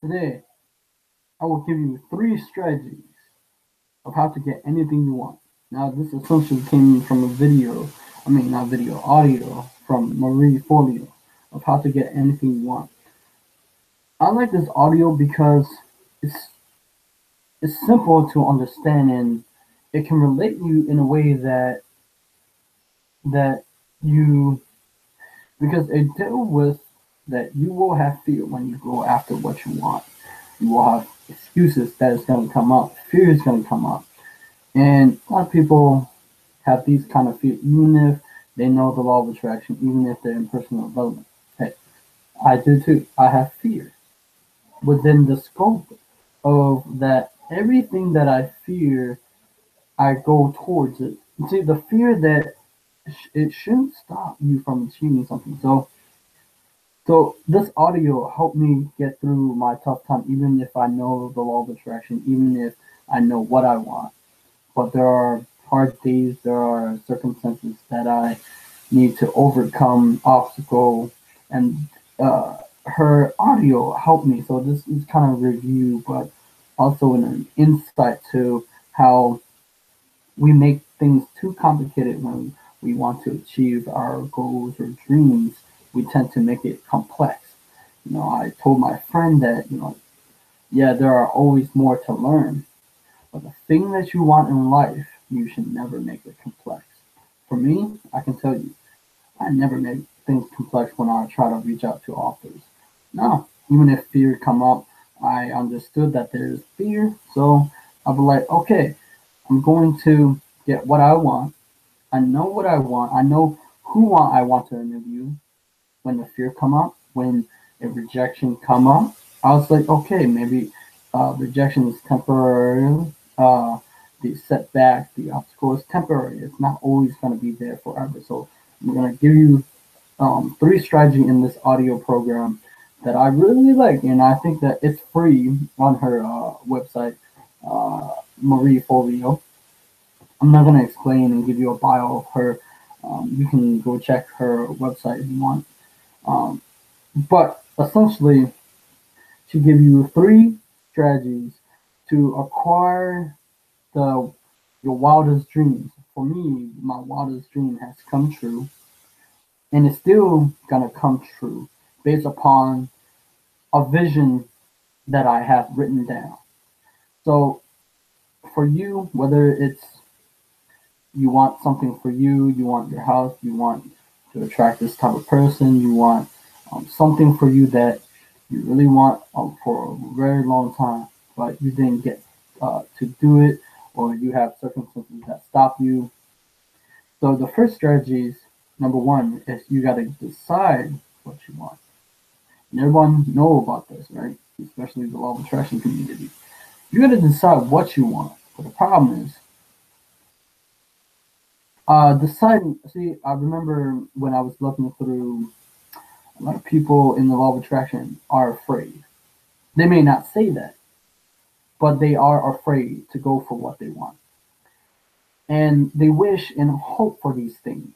Today, I will give you 3 strategies of how to get anything you want. Now, this essentially came from a video, not video, audio from Forleo of how to get anything you want. I like this audio because it's it's simple to understand and it can relate you in a way that you because it deals with that you will have fear when you go after what you want. You will have excuses that is going to come up. Fear is going to come up. And a lot of people have these kind of fear, even if they know the law of attraction, even if they're in personal development. Hey, I do too. I have fear within the scope of that. Everything that I fear, I go towards it. See, the fear that it shouldn't stop you from achieving something. So this audio helped me get through my tough time, even if I know the law of attraction, even if I know what I want. But there are hard days, there are circumstances that I need to overcome obstacle, and her audio helped me. So this is kind of a review, but also an insight to how we make things too complicated when we want to achieve our goals or dreams. We tend to make it complex. I told my friend that, yeah, there are always more to learn, but the thing that you want in life, you should never make it complex. For me, I can tell you, I never make things complex when I try to reach out to authors. No, even if fear come up, I understood that there is fear, so I'll be like, okay, I'm going to get what I want. I know what I want. I know who I want to interview. When the fear come up, when a rejection come up, I was like, okay, maybe rejection is temporary. The setback, the obstacle is temporary. It's not always going to be there forever. So I'm going to give you 3 strategies in this audio program that I really like, and I think that it's free on her website, Marie Forleo. I'm not going to explain and give you a bio of her. You can go check her website if you want. Um, but essentially, she give you 3 strategies to acquire the your wildest dreams. For me, my wildest dream has come true, and it's still gonna come true based upon a vision that I have written down. So for you, whether it's you want something for you, you want your house, you want to attract this type of person, you want something for you that you really want for a very long time, but you didn't get to do it, or you have circumstances that stop you. So the first strategy is number one is you got to decide what you want. And everyone know about this, right? Especially the law of attraction community. You got to decide what you want. But the problem is deciding. See, I remember when I was looking through, a lot of people in the law of attraction are afraid. They may not say that, but they are afraid to go for what they want. And they wish and hope for these things.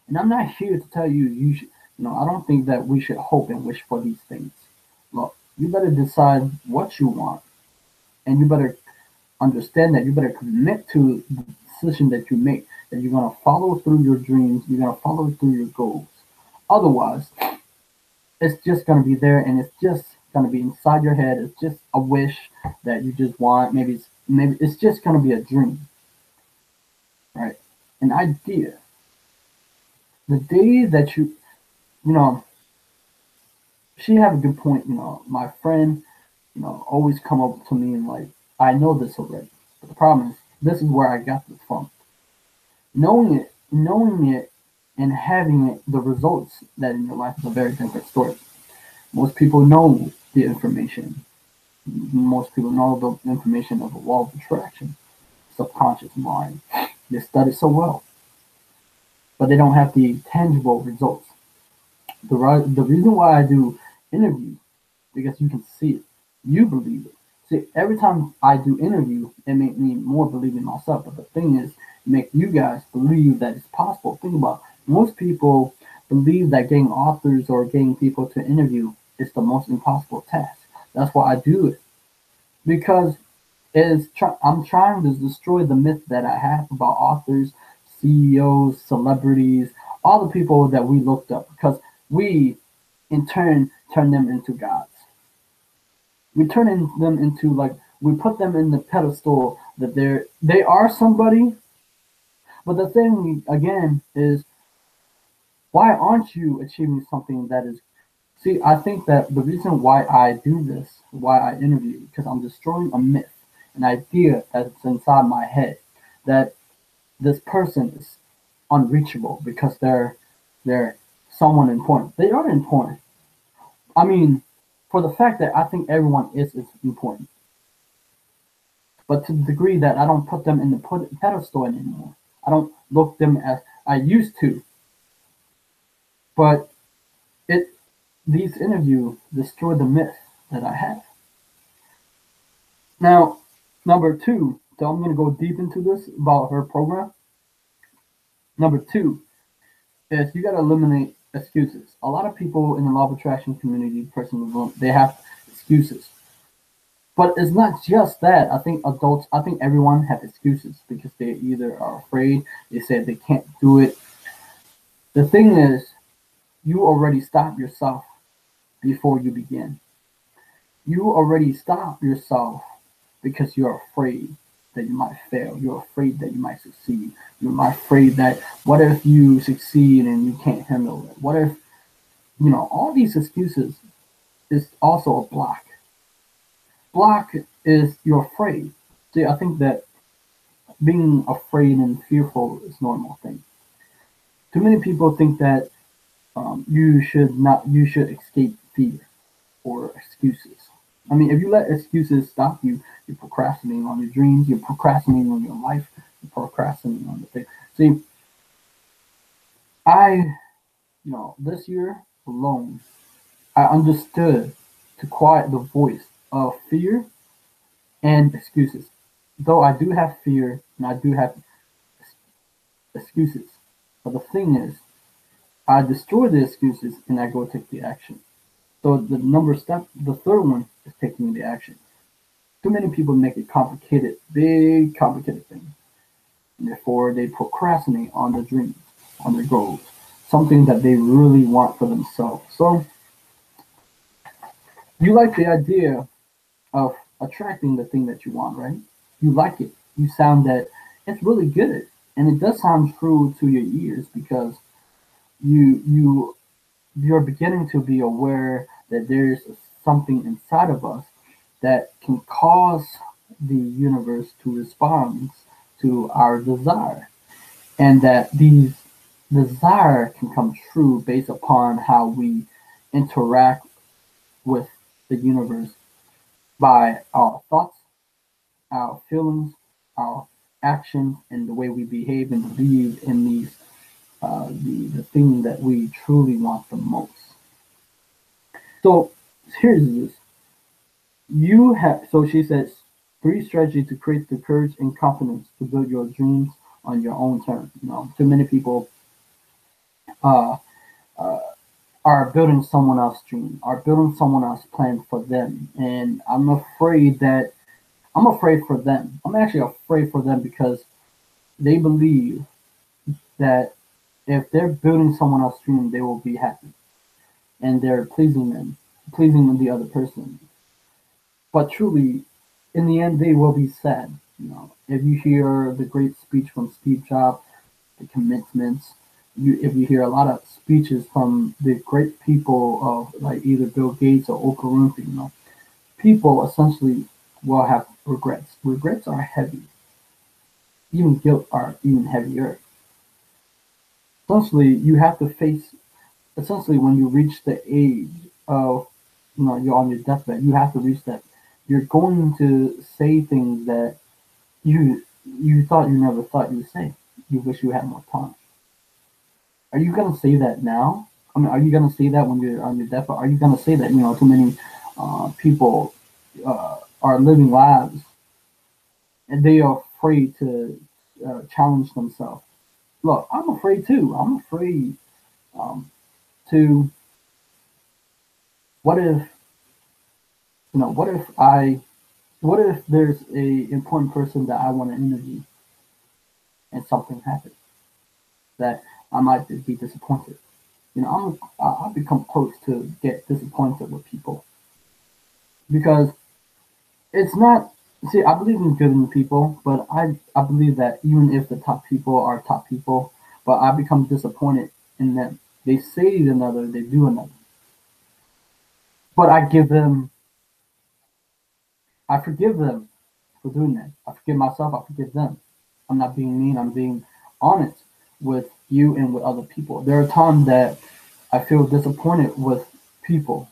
And I'm not here to tell you you should, I don't think that we should hope and wish for these things. Look, you better decide what you want, and you better understand that you better commit to the decision that you make, that you're going to follow through your dreams, you're going to follow through your goals. Otherwise, it's just going to be there and it's just going to be inside your head. It's just a wish that you just want. Maybe it's just going to be a dream, right? An idea. The day that you know, she have a good point. My friend, always come up to me and like, I know this already. But the problem is, this is where I got this from. Knowing it, and having it, the results that in your life is a very different story. Most people know the information. Most people know the information of the law of attraction, subconscious mind. They study so well, but they don't have the tangible results. The reason why I do interviews because you can see it, you believe it. See, every time I do interview, it makes me more believe in myself. But the thing is, make you guys believe that it's possible. Think about it. Most people believe that getting authors or getting people to interview is the most impossible task. That's why I do it, because I'm trying to destroy the myth that I have about authors, CEOs, celebrities, all the people that we looked up, because we in turn them into gods. We them into, like, we put them in the pedestal that they are somebody. But the thing again is, why aren't you achieving something that is? See, I think that the reason why I do this, why I interview, because I'm destroying a myth, an idea that's inside my head, that this person is unreachable because they're someone important. They are important. I mean, for the fact that I think everyone is important, but to the degree that I don't put them in the pedestal anymore. I don't look them as I used to. But it these interviews destroy the myth that I have. Now, number two, so I'm going to go deep into this about her program. Number two is you got to eliminate excuses. A lot of people in the law of attraction community, personal development, they have excuses. But it's not just that. I think everyone have excuses because they either are afraid, they said they can't do it. The thing is, you already stop yourself before you begin. You already stop yourself because you're afraid that you might fail. You're afraid that you might succeed. You're afraid that what if you succeed and you can't handle it? What if, all these excuses is also a block. Block is you're afraid. See, I think that being afraid and fearful is a normal thing. Too many people think that you should escape fear or excuses. I mean, if you let excuses stop you, you're procrastinating on your dreams, you're procrastinating on your life, you're procrastinating on the thing. See, I, this year alone, I understood to quiet the voice of fear and excuses. Though I do have fear and I do have excuses. But the thing is, I destroy the excuses and I go take the action. So the third one is taking the action. Too many people make it complicated, big complicated things. And therefore they procrastinate on their dreams, on their goals, something that they really want for themselves. So you like the idea of attracting the thing that you want, right? You like it. You sound that it's really good. And it does sound true to your ears because you you're beginning to be aware that there's something inside of us that can cause the universe to respond to our desire, and that these desire can come true based upon how we interact with the universe by our thoughts, our feelings, our actions, and the way we behave and believe in the thing that we truly want the most. So here's this. You have, so she says, three strategies to create the courage and confidence to build your dreams on your own terms. Too many people uh, uh, are building someone else's dream, are building someone else's plan for them, and I'm afraid for them. I'm actually afraid for them because they believe that if they're building someone else's dream, they will be happy, and they're pleasing the other person. But truly, in the end, they will be sad. If you hear the great speech from Steve Jobs, the commitments, if you hear a lot of speeches from the great people of like either Bill Gates or Oprah Winfrey, people essentially will have regrets. Regrets are heavy. Even guilt are even heavier. Essentially, you have to face. Essentially, when you reach the age of, you're on your deathbed, you have to reach that. You're going to say things that you thought you never thought you would say. You wish you had more time. Are you gonna say that now? I mean, are you gonna say that when you're on your deathbed? Are you gonna say that too many people are living lives and they are afraid to challenge themselves? Look, I'm afraid too. I'm afraid um, to what if what if there's a important person that I want to interview and something happens that I might be disappointed. I become close to get disappointed with people because it's not. See, I believe in good in people, but I believe that even if the top people are top people, but I become disappointed in them. They say another, they do another, but I forgive them for doing that. I forgive myself, I forgive them. I'm not being mean, I'm being honest with you and with other people. There are times that I feel disappointed with people,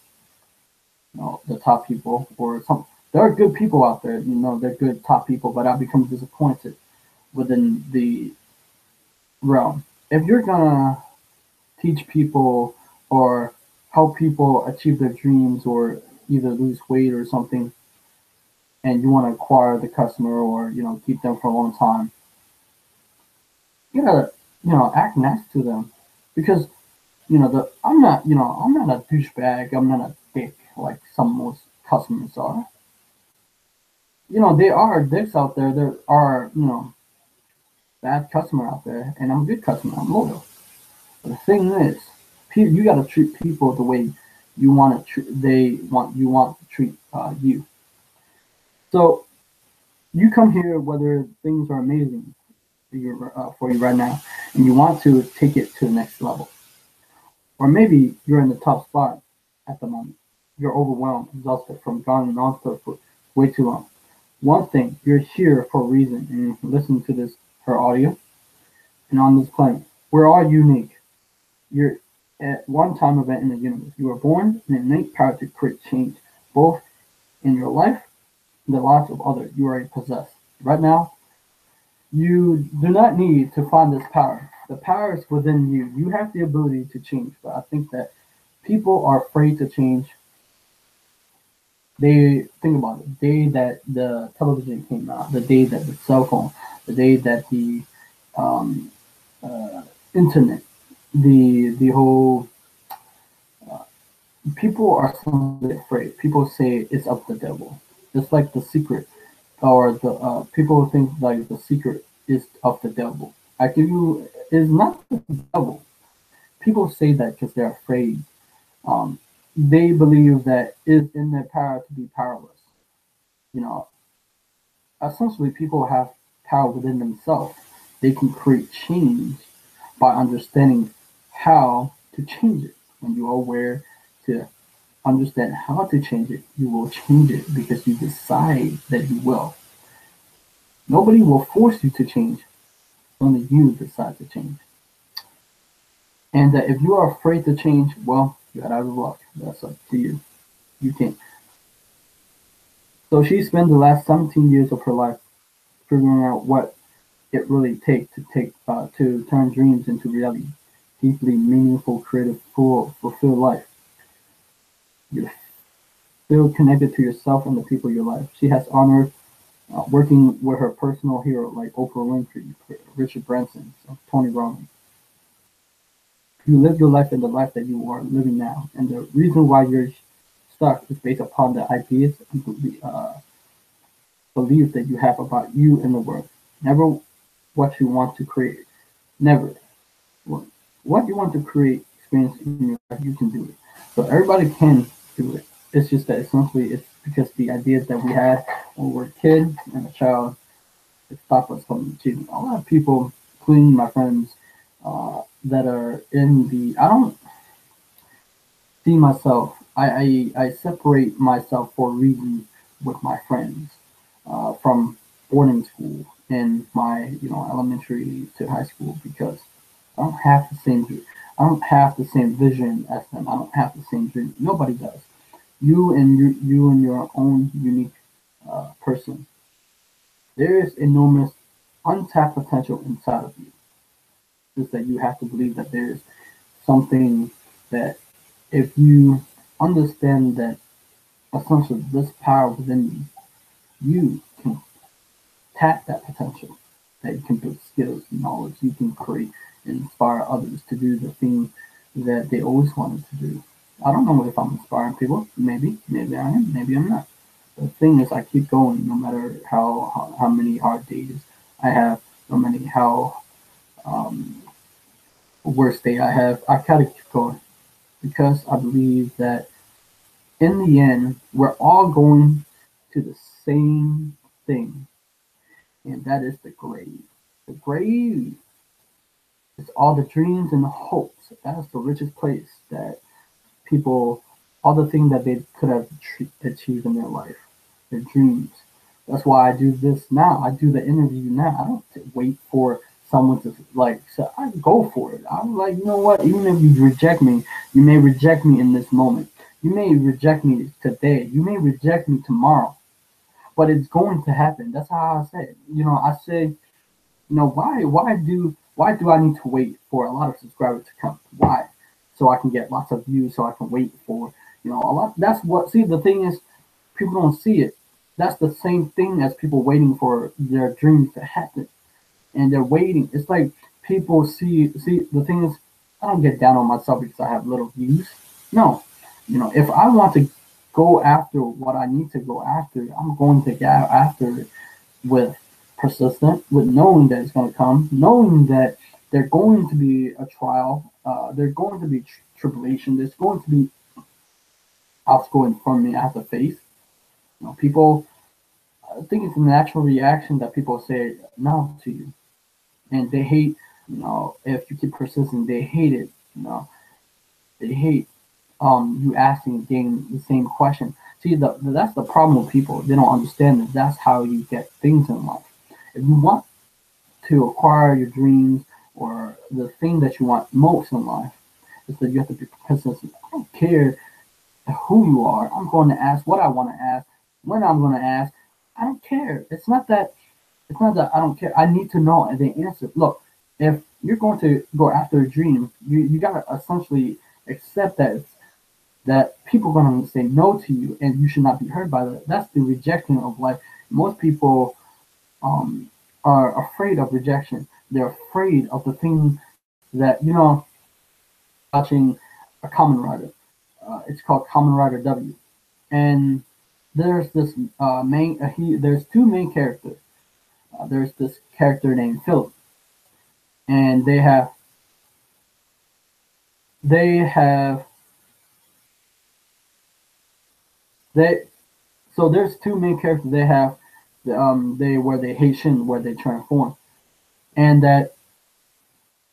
the top people or some. There are good people out there, they're good top people, but I become disappointed within the realm. If you're gonna teach people or help people achieve their dreams or either lose weight or something, and you want to acquire the customer or keep them for a long time, you gotta act nice to them because I'm not a douchebag. I'm not a dick like some most customers are. There are dicks out there. There are bad customer out there, and I'm a good customer. I'm loyal. But the thing is, you got to treat people the way you want to treat. You want to treat you. So you come here whether things are amazing for you right now, and you want to take it to the next level, or maybe you're in the top spot at the moment. You're overwhelmed, exhausted from going on for way too long. One thing, you're here for a reason, and listen to this her audio and on this planet. We're all unique. You're at one time event in the universe. You were born in an innate power to create change, both in your life and the lives of others you already possess. Right now, you do not need to find this power. The power is within you. You have the ability to change, but I think that people are afraid to change. They think about it. The day that the television came out, the day that the cell phone, the day that the um, uh, internet, the whole people are simply afraid. People say it's of the devil. It's like the secret, or the people think like the secret is of the devil. I give you is not the devil. People say that because they're afraid. Um, they believe that it's in their power to be powerless. You know, essentially, people have power within themselves. They can create change by understanding how to change it. When you are aware to understand how to change it, you will change it because you decide that you will. Nobody will force you to change, only you decide to change. And if you are afraid to change, well, you're out of luck. That's up to you. You can't. So she spent the last 17 years of her life figuring out what it really takes to turn dreams into reality. Deeply meaningful, creative, fulfilled life. You feel connected to yourself and the people in your life. She has honored working with her personal hero like Oprah Winfrey, Richard Branson, Tony Robbins. You live your life in the life that you are living now, and the reason why you're stuck is based upon the ideas and beliefs that you have about you and the world. Never what you want to create. Never what you want to create experience in your life. You can do it. So everybody can do it. It's just that essentially it's because the ideas that we had when we were kids and a child it stopped us from achieving. A lot of people, including my friends, that are in the I don't see myself. I separate myself for a reason with my friends from boarding school and my elementary to high school because I don't have the same I don't have the same vision as them. I don't have the same dream. Nobody does. You and your own unique person. There is enormous untapped potential inside of you. Just that you have to believe that there's something that if you understand that essentially this power within you, you can tap that potential. That you can build skills, knowledge, you can create and inspire others to do the thing that they always wanted to do. I don't know if I'm inspiring people. Maybe I am. Maybe I'm not. The thing is, I keep going no matter how many hard days I have, no many how um, worst day I have. I gotta keep going because I believe that in the end, we're all going to the same thing, and that is the grave. The grave is all the dreams and the hopes. That is the richest place that people, all the things that they could have achieved in their life, their dreams. That's why I do this now. I do the interview now. I don't wait for someone to like. So I go for it. I'm like, you know what? Even if you reject me, you may reject me in this moment. You may reject me today. You may reject me tomorrow. But it's going to happen. That's how I say it. I say, why do I need to wait for a lot of subscribers to come? Why? So I can get lots of views, so I can wait for, a lot. That's what, see, the thing is, people don't see it. That's the same thing as people waiting for their dreams to happen. And they're waiting. It's like people see, the thing is, I don't get down on myself because I have little views. No. If I want to go after what I need to go after, I'm going to go after it with persistent, with knowing that it's going to come, knowing that there's going to be a trial, there's going to be tribulation, there's going to be obstacle in front of me I have to face. People, I think it's a natural reaction that people say no to you, and they hate. If you keep persisting, they hate it. They hate you asking again the same question. See, that's the problem with people. They don't understand that that's how you get things in life. If you want to acquire your dreams or the thing that you want most in life, is that you have to be persistent. I don't care who you are. I'm going to ask what I want to ask, when I'm going to ask. I don't care. It's not that I don't care. I need to know the answer. Look, if you're going to go after a dream, you gotta essentially accept that people are going to say no to you, and you should not be hurt by that. That's the rejection of life. Most people are afraid of rejection. They're afraid of the thing that watching a Common Rider. It's called Common Rider W, and there's this there's two main characters. There's this character named Philip, and they have they so there's two main characters. They hate Shin, where they transform, and that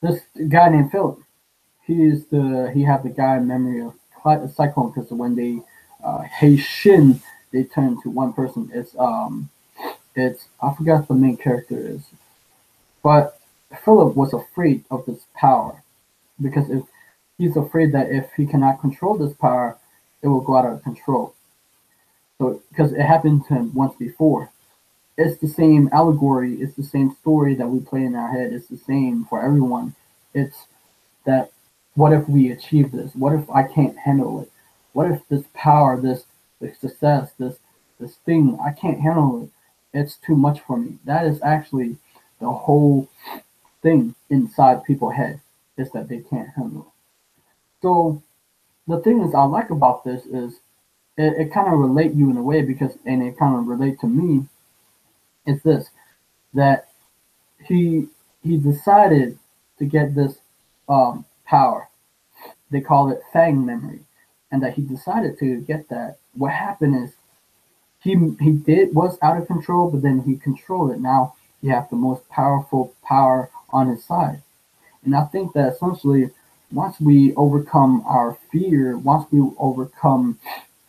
this guy named Philip, he have the guy memory of Cyclone, because when they hate Shin, they turn to one person. It's I forgot the main character is, but Philip was afraid of this power, because if he's afraid that if he cannot control this power, it will go out of control. So because it happened to him once before, it's the same allegory. It's the same story that we play in our head. It's the same for everyone. It's that, what if we achieve this? What if I can't handle it? What if this power, this success, this thing, I can't handle it? It's too much for me. That is actually the whole thing inside people's head, is that they can't handle it. So the thing is, I like about this is it kind of relate you in a way, because, and it kind of relate to me. It's this, that he he decided to get this power. They call it Fang memory, and that he decided to get that. What happened is he did was out of control, but then he controlled it. Now he has the most powerful power on his side, and I think that essentially, once we overcome our fear, once we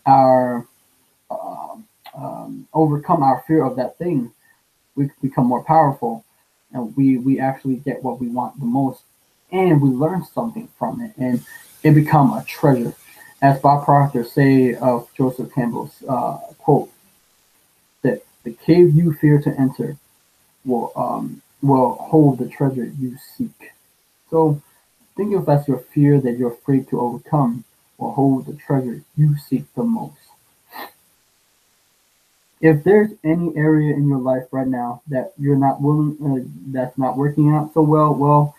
our uh, overcome our fear of that thing, we become more powerful, and we actually get what we want the most, and we learn something from it, and it become a treasure. As Bob Proctor say of Joseph Campbell's quote, that the cave you fear to enter will hold the treasure you seek. So think of as your fear that you're afraid to overcome will hold the treasure you seek the most. If there's any area in your life right now that you're not willing, that's not working out so well,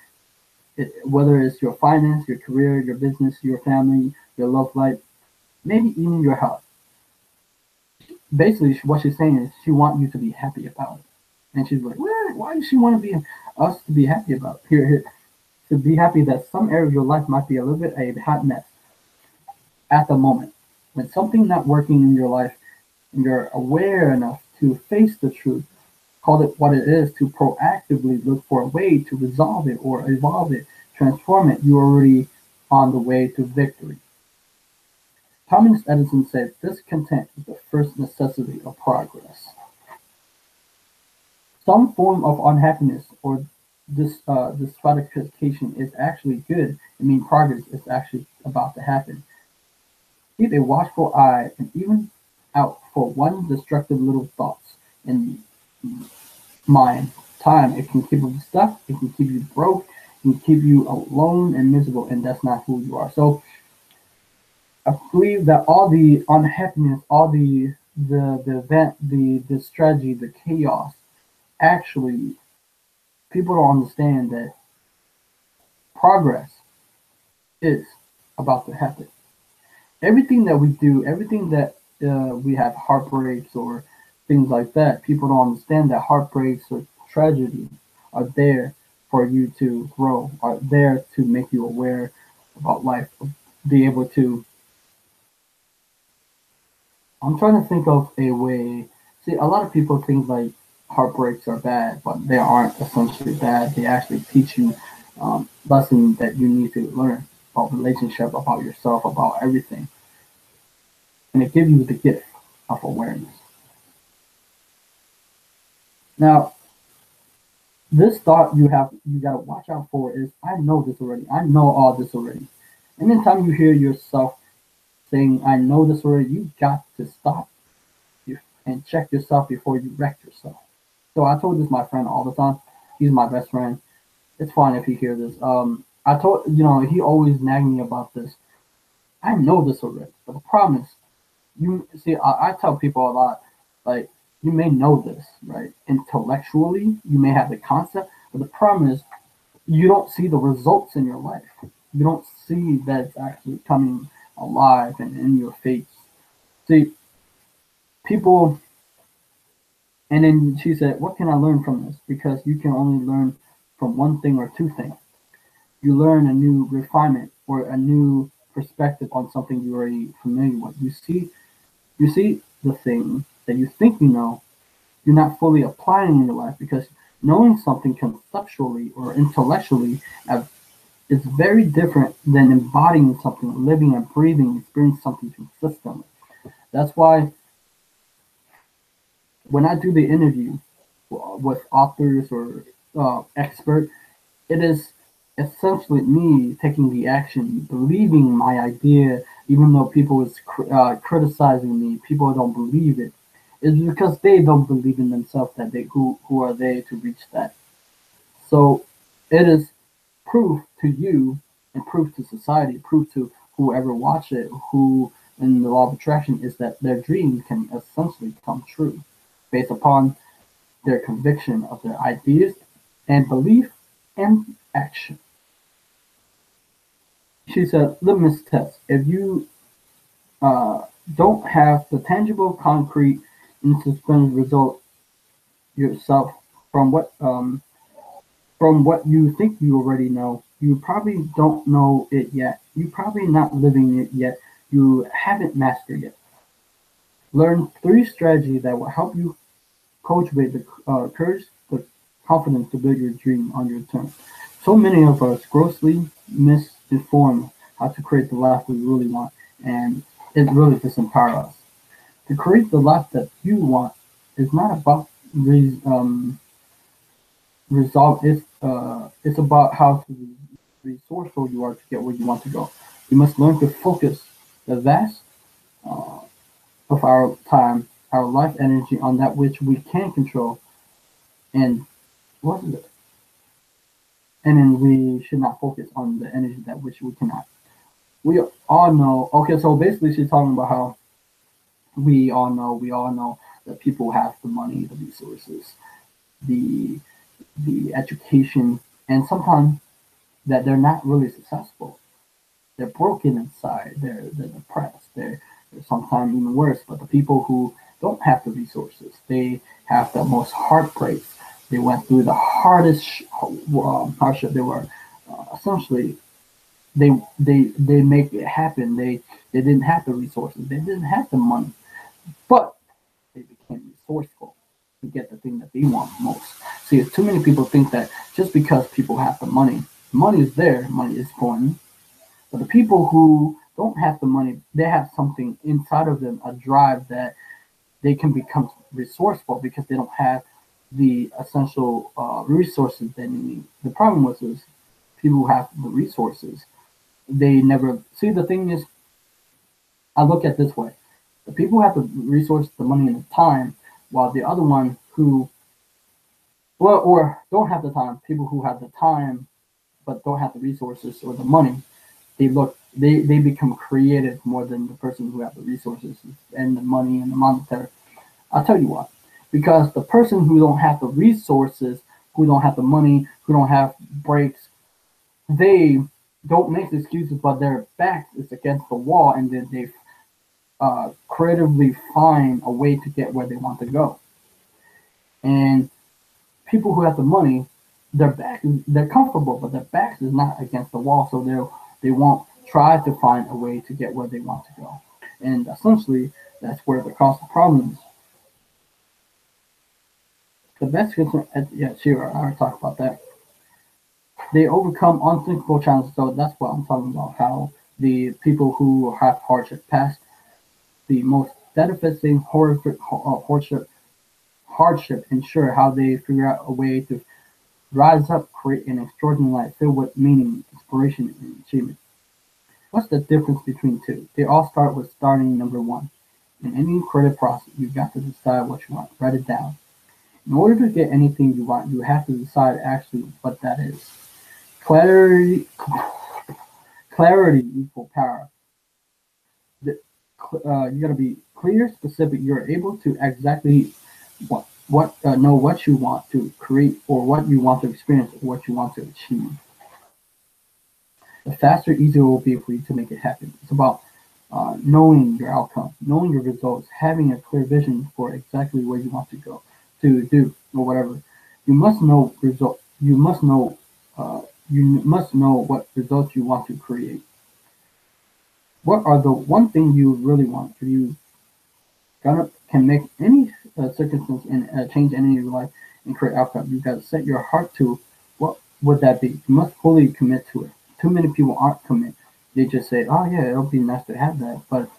whether it's your finance, your career, your business, your family, your love life, maybe even your health. Basically, what she's saying is she wants you to be happy about it. And she's like, well, why does she want to be us to be happy about it? Here, to be happy that some area of your life might be a little bit a hot mess at the moment. When something not working in your life and you're aware enough to face the truth, call it what it is, to proactively look for a way to resolve it or evolve it, transform it, you're already on the way to victory. Thomas Edison said, discontent is the first necessity of progress. Some form of unhappiness or dissatisfaction is actually good. I mean, progress is actually about to happen. Keep a watchful eye and even out for one destructive little thoughts in mind. Time, it can keep you stuck, it can keep you broke, it can keep you alone and miserable, and that's not who you are. So I believe that all the unhappiness, all the event, the strategy, the chaos, actually people don't understand that progress is about to happen. Everything that we do, everything that we have heartbreaks or things like that, people don't understand that heartbreaks or tragedy are there for you to grow, are there to make you aware about life, be able to. I'm trying to think of a way. See, a lot of people think like heartbreaks are bad, but they aren't essentially bad. They actually teach you lessons that you need to learn about relationship, about yourself, about everything, and it gives you the gift of awareness. Now, this thought you gotta watch out for is I know this already. I know all this already. And anytime you hear yourself saying I know this already, you got to stop you and check yourself before you wreck yourself. So I told this my friend all the time. He's my best friend. It's fine if he hears this. I told he always nagged me about this. I know this already, but the problem is you see. I tell people a lot, like you may know this, right? Intellectually, you may have the concept, but the problem is you don't see the results in your life. You don't see that it's actually coming alive and in your face. See, people, and then she said, what can I learn from this? Because you can only learn from one thing or two things. You learn a new refinement or a new perspective on something you're already familiar with. You see the thing that you think you know, you're not fully applying in your life because knowing something conceptually or intellectually is very different than embodying something, living and breathing, experiencing something consistently. That's why when I do the interview with authors or experts, it is essentially me taking the action, believing my idea, even though people is criticizing me, people don't believe it. It's because they don't believe in themselves that who are they to reach that. So it is proof to you and proof to society, proof to whoever watch it, who in the law of attraction is that their dream can essentially come true based upon their conviction of their ideas and belief and action. She said, litmus test. If you uh, don't have the tangible, concrete, and suspended result yourself from what you think you already know, you probably don't know it yet. You probably not living it yet. You haven't mastered it. Learn three strategies that will help you cultivate the courage, the confidence to build your dream on your terms. So many of us grossly misinform how to create the life we really want, and it really disempowers us. To create the life that you want is not about resolve. It's about how resourceful you are to get where you want to go. We must learn to focus the vast uh, of our time, our life energy on that which we can control, and what is it? And then we should not focus on the energy that which we cannot. We all know. Okay, so basically, she's talking about how we all know that people have the money, the resources, the the education, and sometimes that they're not really successful. They're broken inside. They're depressed. They're sometimes even worse. But the people who don't have the resources, they have the most heartbreaks. They went through the hardest hardship. They were essentially they make it happen. They didn't have the resources. They didn't have the money, but they became resourceful to get the thing that they want most. See, too many people think that just because people have the money is there, money is important. But the people who don't have the money, they have something inside of them, a drive that they can become resourceful because they don't have the essential resources they need. The problem was is people who have the resources, they never see. The thing is, I look at it this way: the people who have the resource, the money, and the time, while the other one who well or don't have the time, people who have the time but don't have the resources or the money, they become creative more than the person who have the resources and the money and the monetary. I'll tell you why. Because the person who don't have the resources, who don't have the money, who don't have breaks, they don't make excuses, but their back is against the wall, and then they creatively find a way to get where they want to go. And people who have the money, they're comfortable, but their back is not against the wall, so they won't try to find a way to get where they want to go. And essentially, that's where the cause of the problem is. The best concern, yeah, sure, I already talked about that. They overcome unthinkable challenges. So that's what I'm talking about. How the people who have hardship past the most devastating horrific hardship ensure how they figure out a way to rise up, create an extraordinary life filled with meaning, inspiration, and achievement. What's the difference between the two? They all start with starting number one. In any creative process, you've got to decide what you want. Write it down. In order to get anything you want, you have to decide actually what that is. Clarity, clarity equal power. You got to be clear, specific. You're able to exactly know what you want to create, or what you want to experience, or what you want to achieve. The faster, easier it will be for you to make it happen. It's about knowing your outcome, knowing your results, having a clear vision for exactly where you want to go to do or whatever. You must know result. You must know. You must know what results you want to create. What are the one thing you really want? If you can make any circumstance and change any of your life and create outcome, you got to set your heart to what would that be. You must fully commit to it. Too many people aren't commit. They just say, "Oh yeah, it'll be nice to have that," but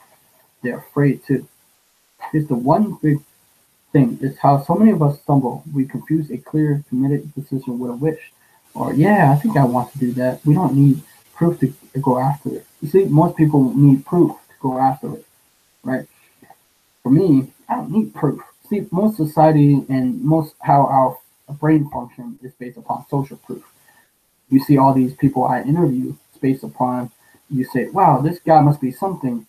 they're afraid to. Here's the one big thing: is how so many of us stumble. We confuse a clear, committed decision with a wish. Or yeah, I think I want to do that. We don't need proof to go after it. You see, most people need proof to go after it, right? For me, I don't need proof. See, most society and most how our brain function is based upon social proof. You see all these people I interview, it's based upon, you say, wow, this guy must be something.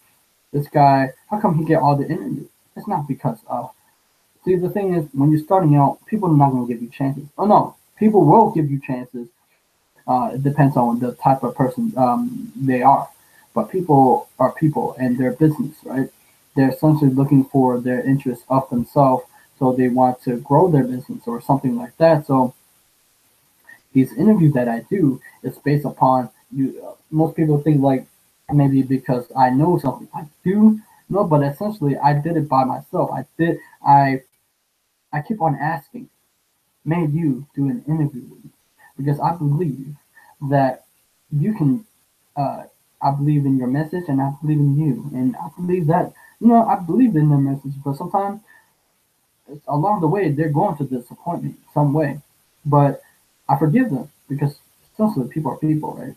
This guy, how come he get all the interviews? It's not because of. See, the thing is, when you're starting out, people are not going to give you chances. Oh no, people will give you chances. It depends on the type of person they are. But people are people and they're business, right? They're essentially looking for their interests of themselves, so they want to grow their business or something like that. So these interviews that I do is based upon you. Most people think like maybe because I know something. I do no, but essentially I did it by myself. I I keep on asking, may you do an interview with me? Because I believe that you can. Uh, I believe in your message, and I believe in you, and I believe that I believe in their message, but sometimes along the way they're going to disappoint me some way, but I forgive them because essentially people are people, right?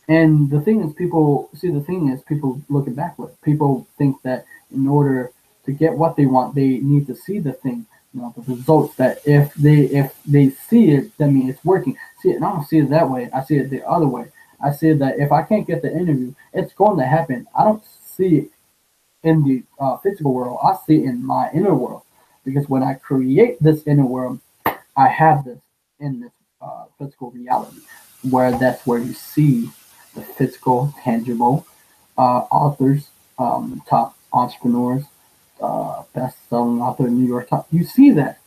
And the thing is, people see the thing is people look it backward. People think that in order to get what they want, they need to see the thing, the results. That if they see it, that means it's working. See, and I don't see it that way. I see it the other way. I see that if I can't get the interview, it's going to happen. I don't see it in the physical world. I see it in my inner world because when I create this inner world, I have this in this physical reality, where that's where you see the physical, tangible authors, top entrepreneurs, best-selling author in New York Times. You see that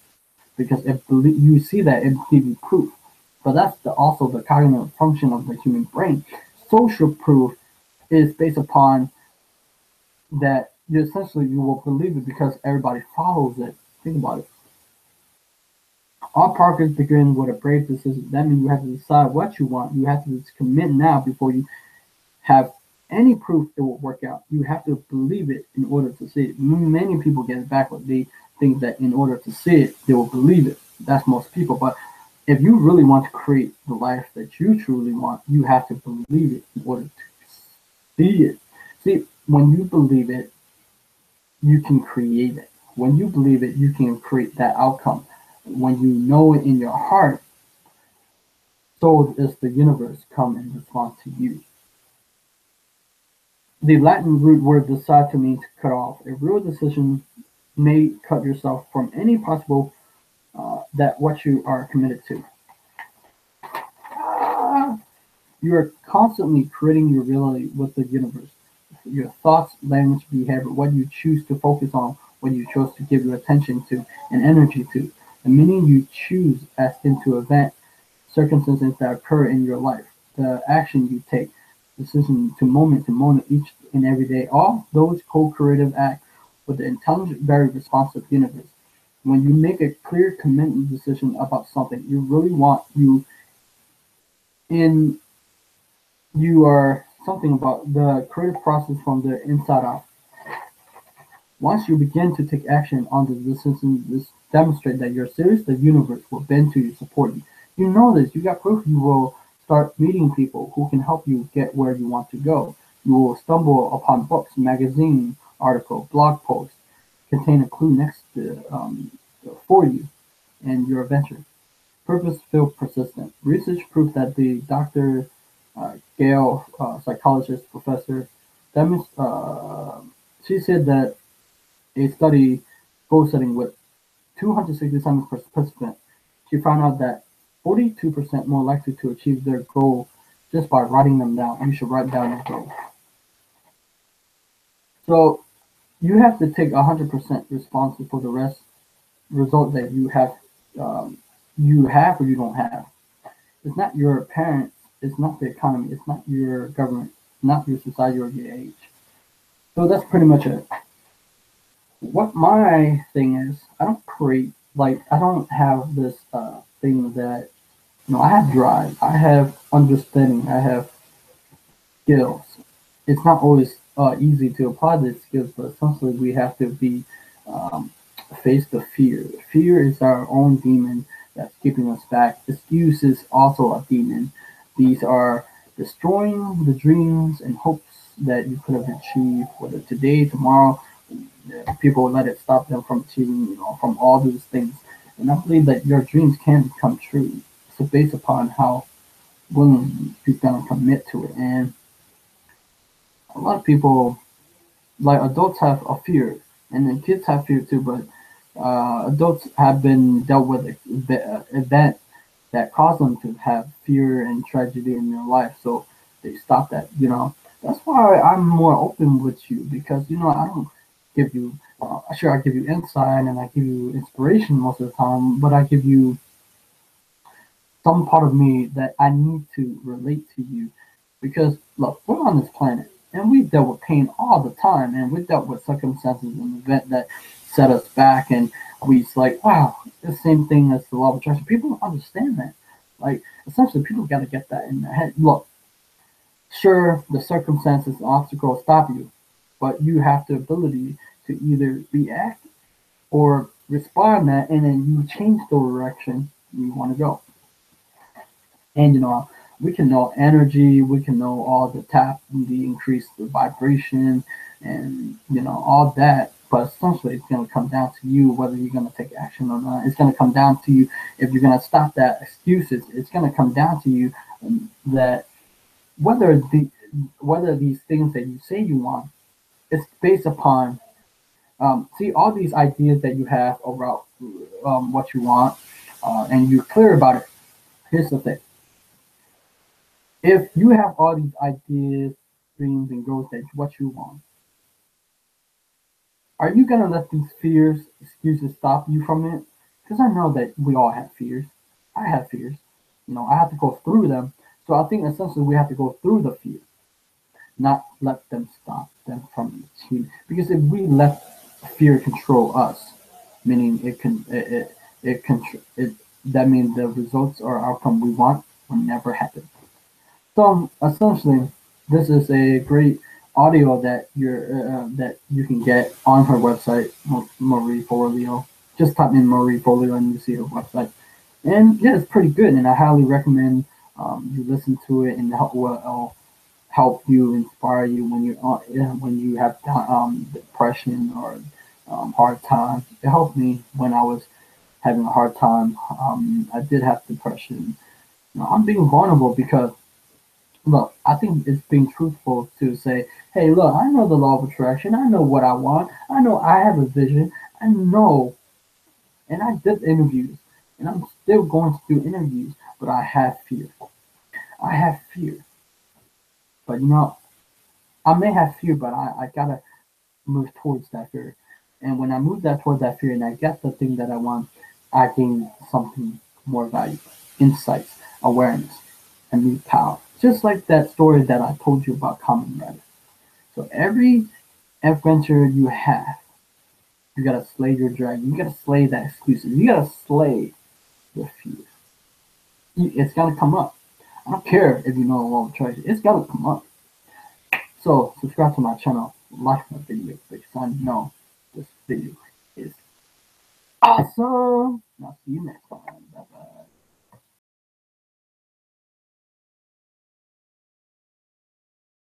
because you see that it gives you proof. But that's also the cognitive function of the human brain. Social proof is based upon that essentially you will believe it because everybody follows it. Think about it. All progress begins with a brave decision. That means you have to decide what you want. You have to just commit now before you have any proof it will work out. You have to believe it in order to see it. Many people get it backward. They think that in order to see it, they will believe it. That's most people. But if you really want to create the life that you truly want, you have to believe it in order to see it. See, when you believe it, you can create it. When you believe it, you can create that outcome. When you know it in your heart, so does the universe come and respond to you. The Latin root word decide to mean to cut off. A real decision may cut yourself from any possible that what you are committed to. You are constantly creating your reality with the universe. Your thoughts, language, behavior, what you choose to focus on, what you chose to give your attention to and energy to, the meaning you choose as into event, circumstances that occur in your life, the action you take, decision to moment each and every day, all those co-creative acts with the intelligent, very responsive universe. When you make a clear commitment decision about something you really want, in you are something about the creative process from the inside out. Once you begin to take action on the decision, this demonstrate that you're serious, the universe will bend to you, support you. You know this, you got proof. You will start meeting people who can help you get where you want to go. You will stumble upon books, magazine, article, blog post, contain a clue next to, for you and your adventure. Purpose-filled persistent. Research proved that the Dr. Gale, psychologist, professor, she said that a study goal setting with 267 participants, she found out that 42% more likely to achieve their goal just by writing them down. You should write down your goals. So you have to take 100% responsibility for the result that you have or you don't have. It's not your parents, it's not the economy, it's not your government, not your society or your age. So that's pretty much it. What my thing is, I don't create, like, I don't have this thing that, I have drive, I have understanding, I have skills. It's not always easy to apply these skills, but essentially we have to be um, face the fear. Fear is our own demon that's keeping us back. Excuse is also a demon. These are destroying the dreams and hopes that you could have achieved, whether today, tomorrow. People let it stop them from achieving, from all these things. And I believe that your dreams can become true. So based upon how willing you're gonna commit to it. And a lot of people, like adults, have a fear, and then kids have fear too. But adults have been dealt with event that cause them to have fear and tragedy in their life, so they stop that. That's why I'm more open with you because I don't give you. Sure, I give you insight and I give you inspiration most of the time, but I give you some part of me that I need to relate to you because look, we're on this planet and we dealt with pain all the time and we dealt with circumstances and events that set us back and it's like, wow, the same thing as the law of attraction. People don't understand that. Like essentially people gotta get that in their head. Look, sure the circumstances and obstacles stop you, but you have the ability to either react or respond that and then you change the direction you want to go. And we can know energy, we can know all the tap, the increase the vibration, and all that. But essentially, it's going to come down to you whether you're going to take action or not. It's going to come down to you if you're going to stop that excuses. It's going to come down to you that whether these things that you say you want, it's based upon see all these ideas that you have about what you want, and you're clear about it. Here's the thing. If you have all these ideas, dreams, and goals that what you want, are you gonna let these fears, excuses stop you from it? Because I know that we all have fears. I have fears. I have to go through them. So I think essentially we have to go through the fear, not let them stop them from achieving. Because if we let fear control us, meaning it that means the results or outcome we want will never happen. So essentially, this is a great audio that you can get on her website, Marie Forleo. Just type in Marie Forleo and you see her website. And yeah, it's pretty good, and I highly recommend you listen to it, and will help you, inspire you when when you have depression or hard time. It helped me when I was having a hard time. I did have depression. I'm being vulnerable because look, I think it's being truthful to say, hey, look, I know the law of attraction. I know what I want. I know I have a vision. I know, and I did interviews, and I'm still going to do interviews, but I have fear. I have fear. But I may have fear, but I gotta move towards that fear. And when I move that towards that fear and I get the thing that I want, I gain something more valuable, insights, awareness, and new power. Just like that story that I told you about Common Rabbit. So every adventure you have, you gotta slay your dragon. You gotta slay that excuses. You gotta slay your fear. It's gonna come up. I don't care if you know the law of attraction. It's gonna come up. So subscribe to my channel, like my video, because I know this video is awesome. I'll see you next time. Bye bye.